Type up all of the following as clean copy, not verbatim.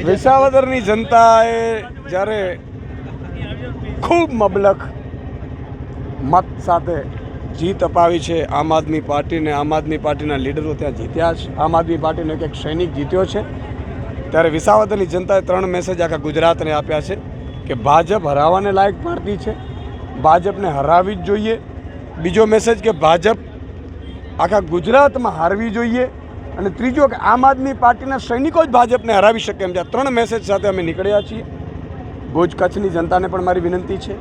વિસાવદરની જનતાએ જ્યારે ખૂબ મબલખ મત સાથે જીત અપાવી છે આમ આદમી પાર્ટીને, આમ આદમી પાર્ટીના લીડરો ત્યાં જીત્યા છે, આમ આદમી પાર્ટીનો એક સૈનિક જીત્યો છે, ત્યારે વિસાવદરની જનતાએ 3 મેસેજ આખા ગુજરાતને આપ્યા છે કે ભાજપ હરાવવાને લાયક પાર્ટી છે, ભાજપને હરાવવી જ જોઈએ. બીજો મેસેજ કે ભાજપ આખા ગુજરાતમાં હારવી જોઈએ, અને ત્રીજો કે આમ આદમી પાર્ટીના સૈનિકો જ ભાજપને હરાવી શકે એમ છે. આ 3 મેસેજ સાથે અમે નીકળ્યા છીએ. ભુજ કચ્છની જનતાને પણ મારી વિનંતી છે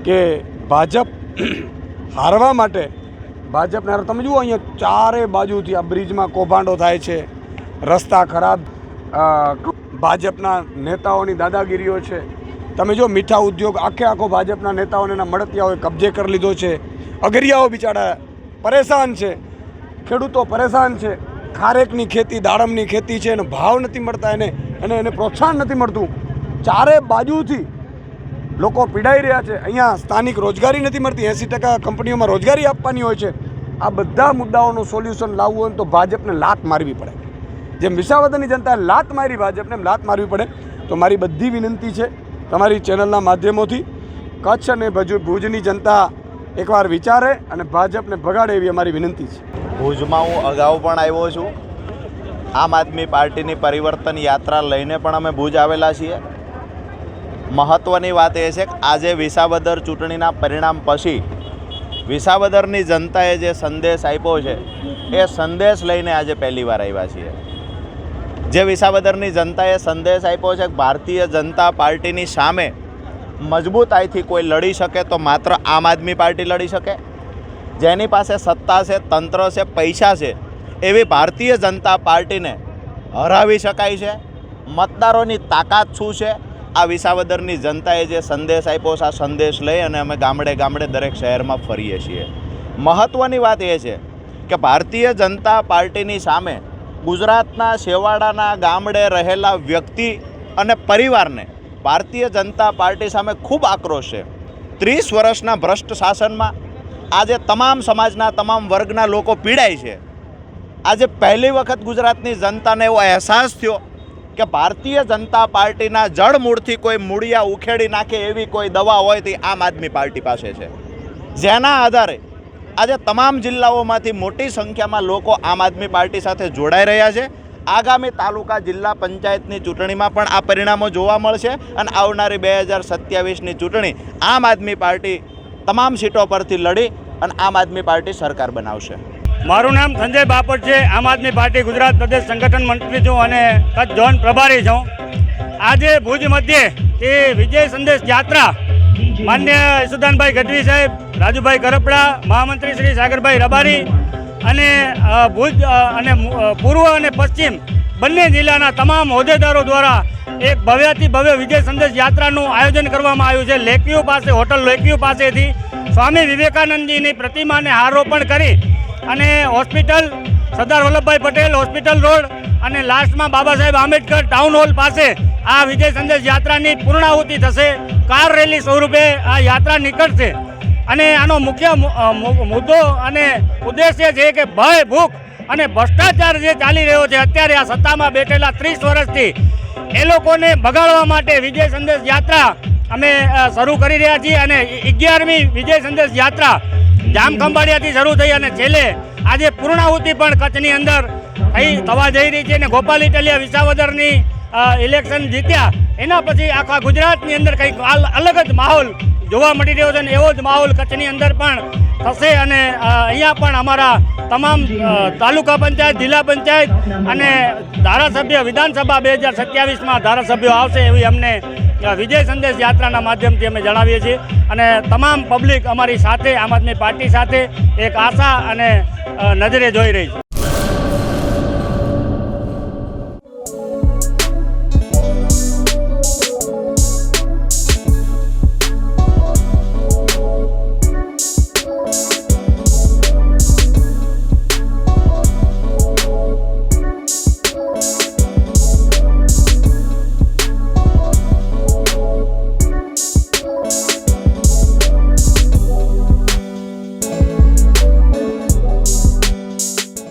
કે ભાજપ હારવા માટે ભાજપને તમે જુઓ અહીંયા ચારે બાજુથી આ બ્રિજમાં કૌભાંડો થાય છે, રસ્તા ખરાબ, ભાજપના નેતાઓની દાદાગીરીઓ છે. તમે જો મીઠા ઉદ્યોગ આખો ભાજપના નેતાઓને એના મળતિયાઓએ કબજે કરી લીધો છે. અગરિયાઓ બિચારા પરેશાન છે, ખેડૂતો પરેશાન છે. ખારેકની ખેતી, દાડમની ખેતી છે, એનો ભાવ નથી મળતા, એને પ્રોત્સાહન નથી મળતું. ચારે બાજુથી લોકો પીડાઈ રહ્યા છે. અહીંયા સ્થાનિક રોજગારી નથી મળતી, 80% કંપનીઓમાં રોજગારી આપવાની હોય છે. આ બધા મુદ્દાઓનું સોલ્યુશન લાવવું હોય તો ભાજપને લાત મારવી પડે. જેમ વિસાવદરની જનતાએ લાત મારી ભાજપને, એમ લાત મારવી પડે. તો મારી બધી વિનંતી છે તમારી ચેનલના માધ્યમોથી, કચ્છ અને ભુજની જનતા એકવાર વિચારે અને ભાજપને ભગાડે એવી અમારી વિનંતી છે. ભુજમાં હું અગાઉ પણ આવ્યો છું. આમ આદમી પાર્ટીની પરિવર્તન યાત્રા લઈને પણ અમે ભુજ આવેલા છીએ. મહત્ત્વની વાત એ છે કે આજે વિસાવદર ચૂંટણીના પરિણામ પછી વિસાવદરની જનતાએ જે સંદેશ આપ્યો છે એ સંદેશ લઈને આજે પહેલીવાર આવ્યા છીએ. જે વિસાવદરની જનતાએ સંદેશ આપ્યો છે કે ભારતીય જનતા પાર્ટીની સામે મજબૂતાઈથી કોઈ લડી શકે તો માત્ર આમ આદમી પાર્ટી લડી શકે. જેની પાસે સત્તા છે, તંત્ર છે, પૈસા છે, એવી ભારતીય જનતા પાર્ટીને હરાવી શકાય છે. મતદારોની તાકાત શું છે, આ વિસાવદરની જનતાએ જે સંદેશ આપ્યો છે, આ સંદેશ લઈ અને અમે ગામડે ગામડે દરેક શહેરમાં ફરીએ છીએ. મહત્ત્વની વાત એ છે કે ભારતીય જનતા પાર્ટીની સામે ગુજરાતના છેવાડાના ગામડે રહેલા વ્યક્તિ અને પરિવારને ભારતીય જનતા પાર્ટી સામે ખૂબ આક્રોશ છે. 30 વર્ષના ભ્રષ્ટ શાસનમાં આજે તમામ સમાજના, તમામ વર્ગના લોકો પીડાય છે. આજે પહેલી વખત ગુજરાતની જનતાને એવો અહેસાસ થયો કે ભારતીય જનતા પાર્ટીના જડમૂળથી કોઈ મૂળિયા ઉખેડી નાખે એવી કોઈ દવા હોય તો આમ આદમી પાર્ટી પાસે છે. જેના આધારે આજે તમામ જિલ્લાઓમાંથી મોટી સંખ્યામાં લોકો આમ આદમી પાર્ટી સાથે જોડાઈ રહ્યા છે. આગામી તાલુકા જિલ્લા પંચાયતની ચૂંટણીમાં પણ આ પરિણામો જોવા મળશે અને આવનારી 2027ની ચૂંટણી આમ આદમી પાર્ટી તમામ સીટો પરથી લડી અને આમ આદમી પાર્ટી સરકાર બનાવશે. મારું નામ સંજય બાપટ છે. આમ આદમી પાર્ટી ગુજરાત પ્રદેશ સંગઠન મંત્રી છું અને કચ્છ ઝોન પ્રભારી છું. આજે ભુજ મધ્યે એ વિજય સંદેશ યાત્રા માન્ય યશુદાનભાઈ ગઢવી સાહેબ, રાજુભાઈ કરપડા, મહામંત્રી શ્રી સાગરભાઈ રબારી અને ભુજ અને પૂર્વ અને પશ્ચિમ બંને જિલ્લાના તમામ હોદ્દેદારો દ્વારા એક ભવ્યાતિ ભવ્ય વિજય સંદેશ યાત્રાનું આયોજન કરવામાં આવ્યું છે. લેકવ્યુ પાસે, હોટલ લેકવ્યુ પાસેથી સ્વામી વિવેકાનંદજીની પ્રતિમાને હારોપણ કરી અને hospital, Sardar Vallabhbhai Patel hospital road અને લાસ્ટમાં બાબા સાહેબ આંબેડકર ટાઉન હોલ પાસે આ વિજય સંદેશ યાત્રાની પૂર્ણાહુતિ થશે. કાર રેલી સ્વરૂપે આ યાત્રા નીકળશે અને આનો મુખ્ય મુદ્દો અને ઉદ્દેશ્ય છે કે ભય, ભૂખ અને ભ્રષ્ટાચાર જે ચાલી રહ્યો છે અત્યારે આ સત્તામાં બેઠેલા 30 વર્ષથી, એ લોકોને ભગાડવા માટે વિજય સંદેશ યાત્રા અમે શરૂ કરી રહ્યા છીએ. અને 11મી વિજય સંદેશ યાત્રા જામખંભાળિયાથી શરૂ થઈ અને છેલ્લે આજે પૂર્ણાહુતિ પણ કચ્છની અંદર થવા જઈ રહી છે. અને ગોપાલ ઇટાલિયા વિસાવદરની ઇલેક્શન જીત્યા એના પછી આખા ગુજરાતની અંદર કંઈક અલગ જ માહોલ જોવા મળી રહ્યો છે અને એવો જ માહોલ કચ્છની અંદર પણ થશે. અને અહીંયા પણ અમારા તમામ તાલુકા પંચાયત, જિલ્લા પંચાયત અને ધારાસભ્ય, વિધાનસભા 2027માં ધારાસભ્યો આવશે એવી અમને વિજય સંદેશ યાત્રાના માધ્યમથી અમે જણાવીએ છીએ. અને તમામ પબ્લિક અમારી સાથે, આમ આદમી પાર્ટી સાથે એક આશા અને નજરે જોઈ રહી છે.